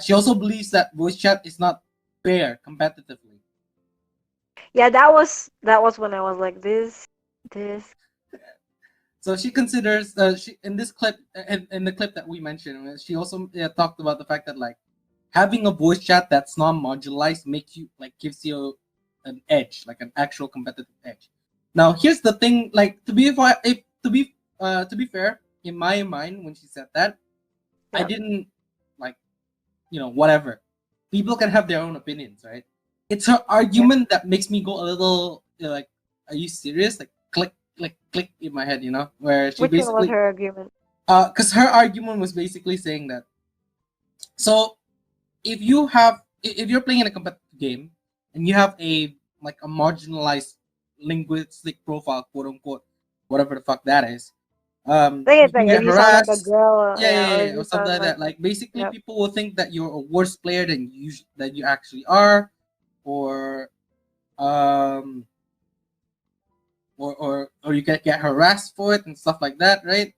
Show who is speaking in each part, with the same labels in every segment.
Speaker 1: she also believes that voice chat is not fair competitively.
Speaker 2: Yeah, that was when I was like this.
Speaker 1: So she considers she in this clip in the clip that we mentioned, she also talked about the fact that like having a voice chat that's non-modularized makes you like gives you an edge, like an actual competitive edge. Now here's the thing, like to be fair, in my mind when she said that, I
Speaker 2: Yeah.
Speaker 1: didn't like whatever. People can have their own opinions, right? It's her
Speaker 2: Yeah.
Speaker 1: argument that makes me go a little like, are you serious? Like click in my head, where she
Speaker 2: Which one was
Speaker 1: basically
Speaker 2: her argument?
Speaker 1: because her argument was basically saying that, so if you're playing in a competitive game and you have a like a marginalized linguistic profile, quote unquote, whatever the fuck that is,
Speaker 2: Like
Speaker 1: you
Speaker 2: it's
Speaker 1: can
Speaker 2: like, or
Speaker 1: get
Speaker 2: you sound like a
Speaker 1: harassed.
Speaker 2: girl,
Speaker 1: Yeah, yeah, yeah,
Speaker 2: or
Speaker 1: yeah, or
Speaker 2: you
Speaker 1: something
Speaker 2: sound
Speaker 1: like
Speaker 2: like,
Speaker 1: that. Like basically,
Speaker 2: yep.
Speaker 1: people will think that you're a worse player than you actually are, or um, or you get harassed for it and stuff like that, right?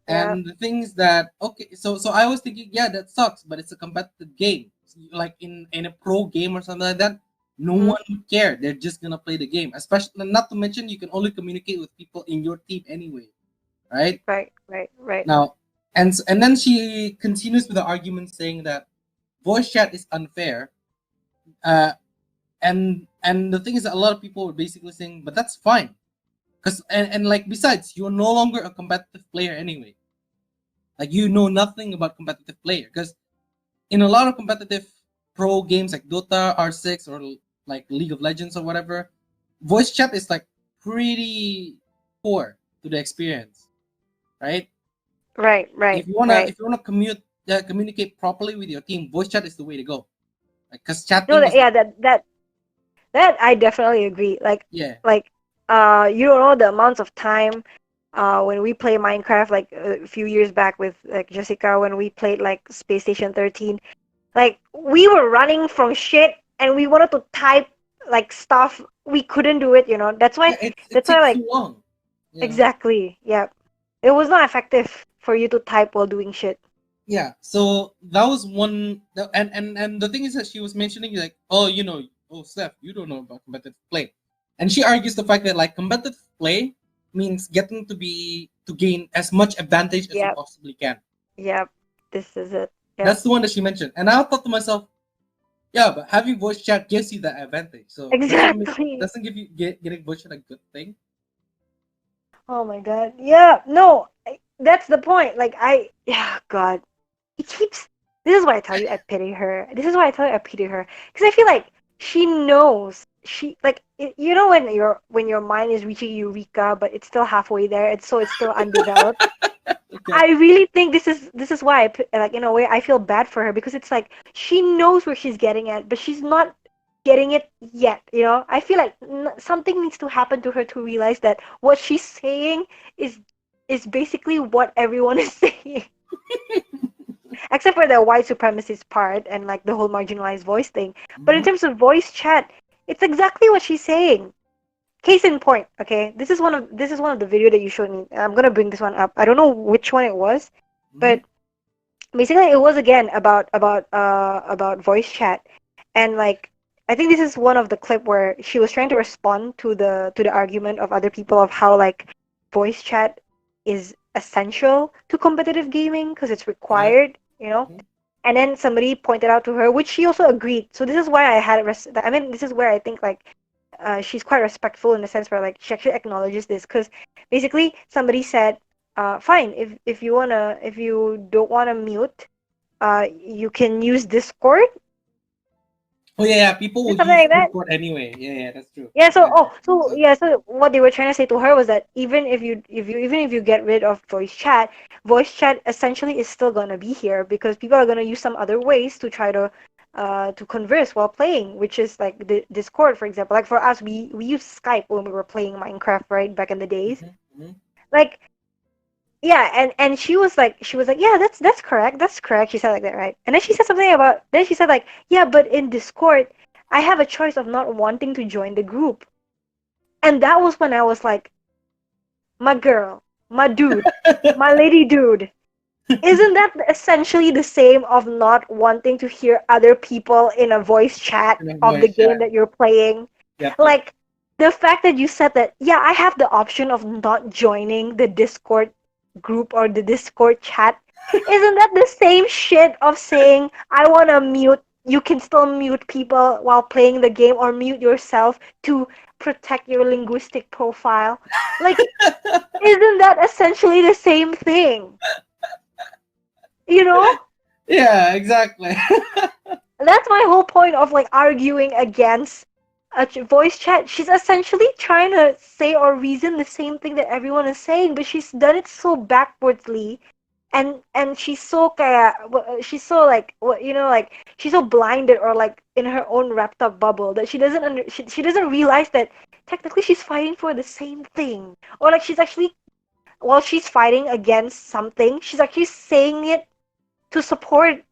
Speaker 2: Yeah.
Speaker 1: And the things that, okay, so I was thinking, yeah, that sucks, but it's a competitive game. Like in a pro game or something like that, no
Speaker 2: Mm-hmm.
Speaker 1: one would care. They're just gonna play the game. Especially, not to mention, you can only communicate with people in your team anyway, right?
Speaker 2: Right, right, right.
Speaker 1: Now, and then she continues with the argument saying that voice chat is unfair. Uh, and the thing is that a lot of people were basically saying, but that's fine, because and like besides, you're no longer a competitive player anyway. Like you know nothing about competitive player, because in a lot of competitive pro games like Dota, R6, or like League of Legends or whatever, voice chat is like pretty poor to the experience, right?
Speaker 2: Right, right,
Speaker 1: If
Speaker 2: right.
Speaker 1: you wanna communicate properly with your team, voice chat is the way to go. Like, cause
Speaker 2: No,
Speaker 1: chatting is like,
Speaker 2: yeah, that I definitely agree.
Speaker 1: yeah,
Speaker 2: Like, you don't know the amounts of time, when we play Minecraft, like a few years back with like Jessica, when we played like Space Station 13, like we were running from shit and we wanted to type like stuff, we couldn't do it. That's why,
Speaker 1: yeah, it takes
Speaker 2: like,
Speaker 1: too long.
Speaker 2: exactly, yeah, it was not effective for you to type while doing shit.
Speaker 1: Yeah, so that was one, and the thing is that she was mentioning like, oh, oh, Steph, you don't know about competitive play, and she argues the fact that like competitive play means getting to gain as much advantage as you
Speaker 2: Yep,
Speaker 1: possibly can.
Speaker 2: yep, this is it. Yep.
Speaker 1: That's the one that she mentioned, and I thought to myself, yeah, but having voice chat gives you that advantage. So
Speaker 2: Exactly.
Speaker 1: doesn't give you getting voice chat a good thing?
Speaker 2: Oh my God. Yeah, no, that's the point. Like, yeah, God, it keeps. This is why I tell you I pity her. This is why I tell you I pity her, because I feel like she knows. She like when your mind is reaching eureka, but it's still halfway there. It's still undeveloped.
Speaker 1: Okay.
Speaker 2: I really think this is why like, in a way, I feel bad for her, because it's like she knows where she's getting at, but she's not getting it yet. I feel like something needs to happen to her to realize that what she's saying is is basically what everyone is saying, except for the white supremacist part and like the whole marginalized voice thing. But in
Speaker 1: Mm-hmm.
Speaker 2: terms of voice chat, it's exactly what she's saying. Case in point, okay, this is one of the video that you showed me. I'm gonna bring this one up. I don't know which one it was,
Speaker 1: Mm-hmm.
Speaker 2: but basically it was again about voice chat. And like, I think this is one of the clip where she was trying to respond to the argument of other people of how like voice chat is essential to competitive gaming because it's
Speaker 1: Yeah.
Speaker 2: required. And then somebody pointed out to her, which she also agreed. So this is why I mean, this is where I think like, she's quite respectful in the sense where like she actually acknowledges this, because basically somebody said, fine, if you don't wanna mute, you can use Discord,
Speaker 1: Oh yeah, yeah. People will
Speaker 2: something
Speaker 1: use
Speaker 2: like that.
Speaker 1: Discord anyway. Yeah, yeah, that's true.
Speaker 2: Yeah, so,
Speaker 1: Yeah, yeah,
Speaker 2: so
Speaker 1: so,
Speaker 2: yeah, so what they were trying to say to her was that even if you get rid of voice chat essentially is still gonna be here, because people are gonna use some other ways to try to converse while playing, which is like the Discord, for example. Like for us, we used Skype when we were playing Minecraft, right, back in the days.
Speaker 1: mhm, mhm.
Speaker 2: Like, yeah, and she was like, yeah, that's correct. She said like that, right? And then she said something about then she said like, yeah, but in Discord, I have a choice of not wanting to join the group. And that was when I was like, my girl, my dude, my lady dude, Isn't that essentially the same of not wanting to hear other people in a voice chat
Speaker 1: In a
Speaker 2: of the
Speaker 1: voice
Speaker 2: game
Speaker 1: chat.
Speaker 2: that you're playing?
Speaker 1: Yep, yep.
Speaker 2: Like, the fact that you said that, yeah, I have the option of not joining the Discord group or the Discord chat. Isn't that the same shit of saying, I want to mute? You can still mute people while playing the game or mute yourself to protect your linguistic profile. Like, isn't that essentially the same thing? You know?
Speaker 1: Yeah, exactly.
Speaker 2: That's my whole point of like arguing against a voice chat. She's essentially trying to say or reason the same thing that everyone is saying, but she's done it so backwardsly, and she's so kaya, she's so like like she's so blinded or like in her own wrapped up bubble that she doesn't realize that technically she's fighting for the same thing, or like she's actually, while she's fighting against something, she's actually saying it to support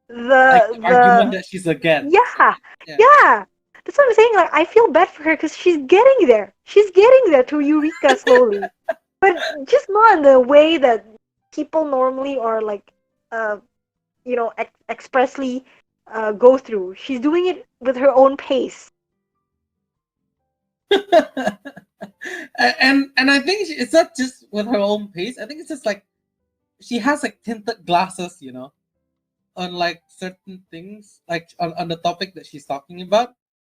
Speaker 1: Like the argument
Speaker 2: the
Speaker 1: that she's against.
Speaker 2: yeah,
Speaker 1: Yeah.
Speaker 2: yeah. That's what I'm saying. Like, I feel bad for her because she's getting there. She's getting there to Eureka slowly, but just not in the way that people normally or like, uh, expressly go through. She's doing it with her own pace.
Speaker 1: And I think it's not just with her own pace. I think it's just like she has like tinted glasses, on like certain things, like on the topic that she's talking about.